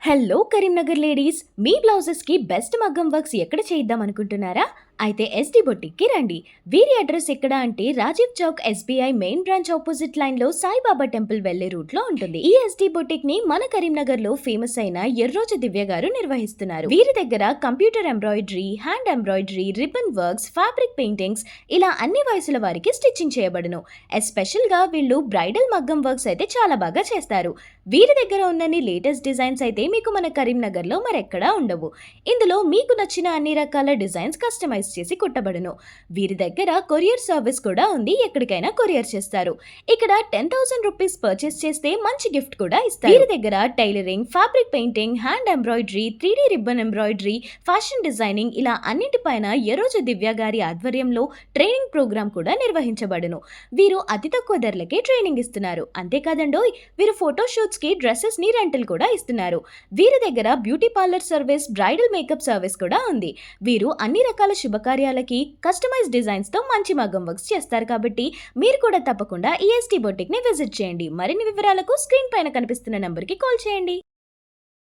Hello Karimnagar ladies, మీ blouses కి best మగ్గం works ఎక్కడ చేయిద్దాం అనుకుంటున్నారా? అయితే ఎస్డి బొటిక్ కి రండి. వీరి అడ్రస్ ఎక్కడ అంటే Rajiv Chowk SBI main branch opposite line లో సాయిబాబా టెంపుల్ వెళ్లే రూట్ లో ఉంటుంది. ఈ ఎస్డి బొటిక్ ని మన కరీంనగర్ లో ఫేమస్ అయిన ఎర్రోజు దివ్య గారు నిర్వహిస్తున్నారు. వీరి దగ్గర computer embroidery, hand embroidery, ribbon works, fabric paintings ఇలా అన్ని వయసుల వారికి స్టిచ్చింగ్ చేయబడును. ఎస్పెషల్ గా వీళ్ళు బ్రైడల్ మగ్గం వర్క్స్ అయితే చాలా బాగా చేస్తారు. వీరి దగ్గర ఉన్నన్ని లేటెస్ట్ డిజైన్స్ అయితే మీకు మన కరీంనగర్ లో మరెక్కడా ఉండవు. ఇందులో మీకు నచ్చిన అన్ని రకాల డిజైన్స్ కస్టమైజ్ చేసి కుట్టబడును. వీరి దగ్గర కొరియర్ సర్వీస్ కూడా ఉంది, ఎక్కడికైనా కొరియర్ చేస్తారు. ఇక్కడ 10,000 రూపీస్ పర్చేస్ చేస్తే మంచి గిఫ్ట్ కూడా ఇస్తారు. వీరి దగ్గర tailoring, fabric painting, hand embroidery, 3D ribbon embroidery, fashion designing ఇలా అన్నిటిపైన ఎరోజు దివ్య గారి ఆధ్వర్యంలో ట్రైనింగ్ ప్రోగ్రామ్ కూడా నిర్వహించబడును. వీరు అతి తక్కువ ధరలకే ట్రైనింగ్ ఇస్తున్నారు. అంతేకాదండోయ్, వీరు ఫోటో షూట్స్ కి డ్రెస్సెస్ ని రెంటల్ కూడా ఇస్తున్నారు. వీరి దగ్గర beauty parlour service, bridal makeup service కూడా ఉంది. వీరు అన్ని రకాల శుభకార్యాలకి కస్టమైజ్ డిజైన్స్ తో మంచి మగ్గం వర్క్స్ చేస్తారు. కాబట్టి మీరు కూడా తప్పకుండా ఈఎస్టీ బొటిక్ ని విజిట్ చేయండి. మరిన్ని వివరాలకు స్క్రీన్ పైన కనిపిస్తున్న నంబర్ కి కాల్ చేయండి.